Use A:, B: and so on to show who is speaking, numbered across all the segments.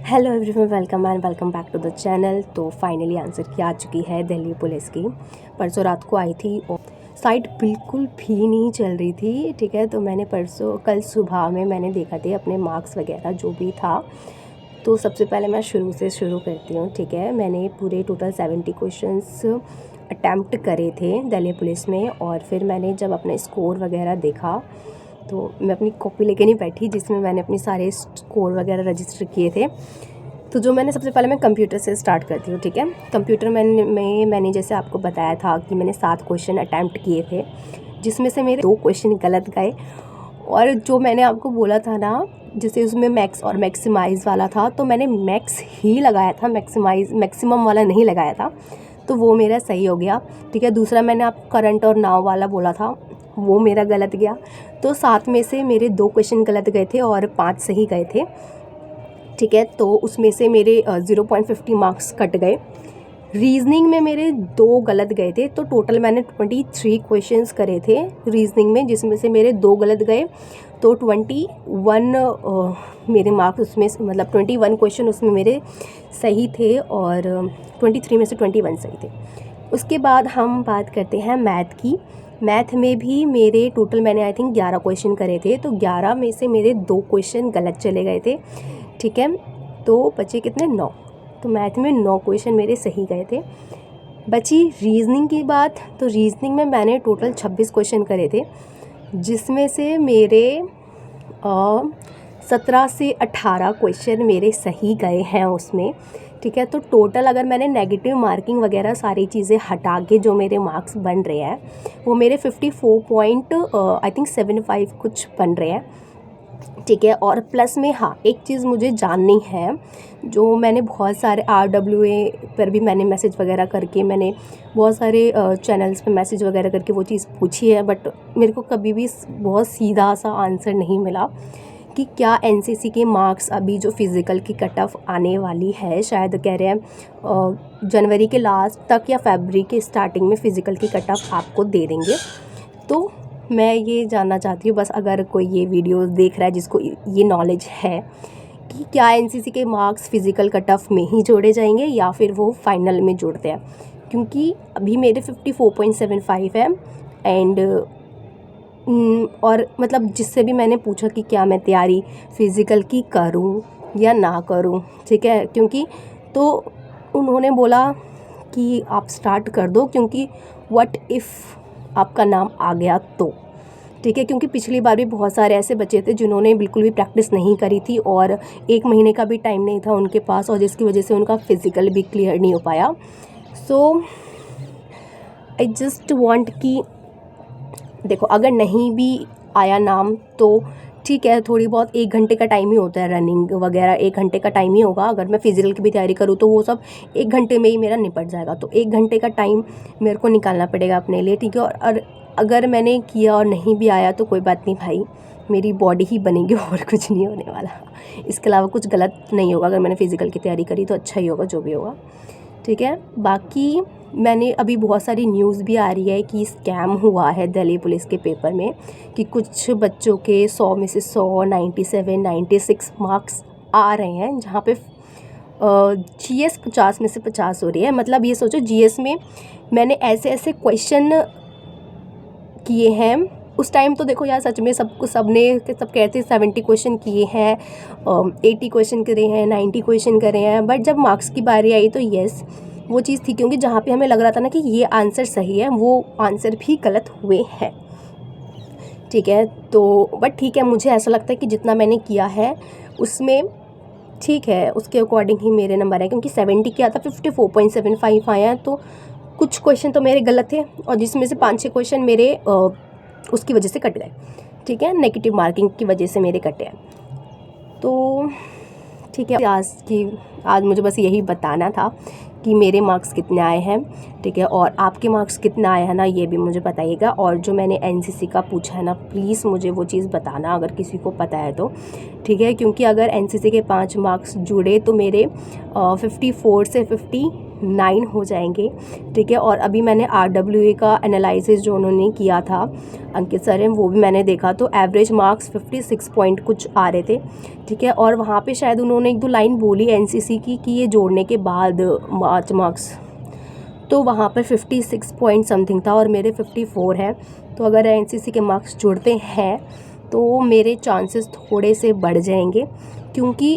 A: Hello everyone, welcome back to the channel. तो finally answer की आ चुकी है दिल्ली पुलिस की। परसों रात को आई थी और साइट बिल्कुल भी नहीं चल रही थी। ठीक है, तो मैंने कल सुबह में मैंने देखा थे अपने मार्क्स वगैरह जो भी था। तो सबसे पहले मैं शुरू से शुरू करती हूँ। ठीक है, मैंने पूरे टोटल 70 क्वेश्चंस अटैम्प्ट करे थे दिल्ली पुलिस में। और फिर मैंने जब अपना स्कोर वगैरह देखा तो मैं अपनी कॉपी लेके नहीं बैठी जिसमें मैंने अपने सारे स्कोर वगैरह रजिस्टर किए थे। तो जो मैंने सबसे पहले मैं कंप्यूटर से स्टार्ट करती हूँ। ठीक है, कंप्यूटर मैंने जैसे आपको बताया था कि मैंने 7 क्वेश्चन अटैम्प्ट किए थे, जिसमें से मेरे 2 क्वेश्चन गलत गए। और जो मैंने आपको बोला था ना, जैसे उसमें मैक्स और मैक्सिमाइज़ वाला था, तो मैंने मैक्स ही लगाया था, मैक्सिमम वाला नहीं लगाया था, तो वो मेरा सही हो गया। ठीक है, दूसरा मैंने आपको करंट और नाउ वाला बोला था, वो मेरा गलत गया। तो 7 में से मेरे 2 क्वेश्चन गलत गए थे और 5 सही गए थे। ठीक है, तो उसमें से मेरे 0.50 मार्क्स कट गए। रीजनिंग में मेरे 2 गलत गए थे, तो टोटल मैंने 23 क्वेश्चंस करे थे रीजनिंग में, जिसमें से मेरे 2 गलत गए। तो 21 मेरे मार्क्स उसमें, मतलब 21 क्वेश्चन उसमें मेरे सही थे और 23 में से 21 सही थे। उसके बाद हम बात करते हैं मैथ की। मैथ में भी मेरे टोटल मैंने आई थिंक 11 क्वेश्चन करे थे, तो 11 में से मेरे 2 क्वेश्चन गलत चले गए थे। ठीक है, तो बचे कितने, 9। तो मैथ में 9 क्वेश्चन मेरे सही गए थे। बची रीजनिंग की बात, तो रीजनिंग में मैंने टोटल 26 क्वेश्चन करे थे, जिसमें से मेरे 17 से 18 क्वेश्चन मेरे सही गए हैं उसमें। ठीक है, तो टोटल अगर मैंने नेगेटिव मार्किंग वगैरह सारी चीज़ें हटा के जो मेरे मार्क्स बन रहे हैं वो मेरे 54.75 कुछ बन रहे हैं। ठीक है, और प्लस में हाँ, एक चीज़ मुझे जाननी है, जो मैंने बहुत सारे RWA पर भी मैंने मैसेज वगैरह करके, मैंने बहुत सारे चैनल्स पे मैसेज वगैरह करके वो चीज़ पूछी है, बट मेरे को कभी भी बहुत सीधा सा आंसर नहीं मिला कि क्या NCC के मार्क्स अभी जो फिज़िकल की कट ऑफ आने वाली है, शायद कह रहे हैं जनवरी के लास्ट तक या फरवरी के स्टार्टिंग में फ़िज़िकल की कट ऑफ आपको दे देंगे। तो मैं ये जानना चाहती हूँ, बस अगर कोई ये वीडियो देख रहा है जिसको ये नॉलेज है कि क्या NCC के मार्क्स फ़िज़िकल कट ऑफ में ही जोड़े जाएंगे या फिर वो फाइनल में जोड़ते हैं, क्योंकि अभी मेरे 54.75 है। एंड और मतलब जिससे भी मैंने पूछा कि क्या मैं तैयारी फ़िज़िकल की करूँ या ना करूँ। ठीक है, क्योंकि तो उन्होंने बोला कि आप स्टार्ट कर दो, क्योंकि व्हाट इफ़ आपका नाम आ गया तो। ठीक है, क्योंकि पिछली बार भी बहुत सारे ऐसे बच्चे थे जिन्होंने बिल्कुल भी प्रैक्टिस नहीं करी थी और 1 महीने का भी टाइम नहीं था उनके पास, और जिसकी वजह से उनका फ़िज़िकल भी क्लियर नहीं हो पाया। सो आई जस्ट वांट कि देखो, अगर नहीं भी आया नाम तो ठीक है, थोड़ी बहुत 1 घंटे का टाइम ही होता है, रनिंग वगैरह 1 घंटे का टाइम ही होगा। अगर मैं फ़िज़िकल की भी तैयारी करूँ तो वो सब 1 घंटे में ही मेरा निपट जाएगा। तो 1 घंटे का टाइम मेरे को निकालना पड़ेगा अपने लिए। ठीक है, और अगर मैंने किया और नहीं भी आया तो कोई बात नहीं भाई, मेरी बॉडी ही बनेगी और कुछ नहीं होने वाला। इसके अलावा कुछ गलत नहीं होगा। अगर मैंने फ़िज़िकल की तैयारी करी तो अच्छा ही होगा जो भी होगा। ठीक है, बाकी मैंने अभी बहुत सारी न्यूज़ भी आ रही है कि स्कैम हुआ है दिल्ली पुलिस के पेपर में, कि कुछ बच्चों के 100 में से 100, 97, 96 मार्क्स आ रहे हैं, जहाँ पे GS 50 में से 50 हो रही है। मतलब ये सोचो, GS में मैंने ऐसे ऐसे क्वेश्चन किए हैं। उस टाइम तो देखो यार, सच में सब कहते 70 क्वेश्चन किए हैं, 80 क्वेश्चन करे हैं, 90 क्वेश्चन करे हैं। बट जब मार्क्स की बारी आई तो येस, वो चीज़ थी, क्योंकि जहाँ पे हमें लग रहा था ना कि ये आंसर सही है, वो आंसर भी गलत हुए हैं। ठीक है, तो बट ठीक है, मुझे ऐसा लगता है कि जितना मैंने किया है उसमें ठीक है, उसके अकॉर्डिंग ही मेरे नंबर है, क्योंकि 70 किया था, 54.75 आया। तो कुछ क्वेश्चन तो मेरे गलत थे और जिसमें से 5-6 क्वेश्चन मेरे उसकी वजह से कट गए। ठीक है, नेगेटिव मार्किंग की वजह से मेरे कटे हैं। तो ठीक है, आज मुझे बस यही बताना था कि मेरे मार्क्स कितने आए हैं। ठीक है, और आपके मार्क्स कितने आए हैं ना, ये भी मुझे बताइएगा। और जो मैंने NCC का पूछा है ना, प्लीज़ मुझे वो चीज़ बताना अगर किसी को पता है तो। ठीक है, क्योंकि अगर NCC के 5 मार्क्स जुड़े तो मेरे 54 से 50 9 हो जाएंगे, ठीक है। और अभी मैंने RWA का एनालिसिस जो उन्होंने किया था अंकित सर ने, वो भी मैंने देखा, तो एवरेज मार्क्स 56 पॉइंट कुछ आ रहे थे, ठीक है। और वहाँ पे शायद उन्होंने 1-2 लाइन बोली NCC की कि ये जोड़ने के बाद मार्क्स, तो वहाँ पर 56 पॉइंट समथिंग था और मेरे 54 है। तो अगर NCC के मार्क्स जुड़ते हैं तो मेरे चांसेस थोड़े से बढ़ जाएंगे, क्योंकि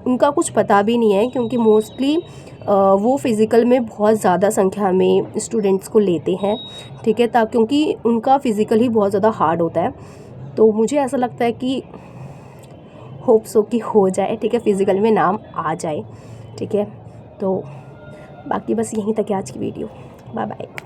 A: उनका कुछ पता भी नहीं है, क्योंकि मोस्टली वो फ़िज़िकल में बहुत ज़्यादा संख्या में स्टूडेंट्स को लेते हैं, ठीक है। क्योंकि उनका फ़िज़िकल ही बहुत ज़्यादा हार्ड होता है। तो मुझे ऐसा लगता है कि होप सो कि हो जाए, ठीक है, फ़िज़िकल में नाम आ जाए, ठीक है। तो बाकी बस यहीं तक है आज की वीडियो। Bye bye.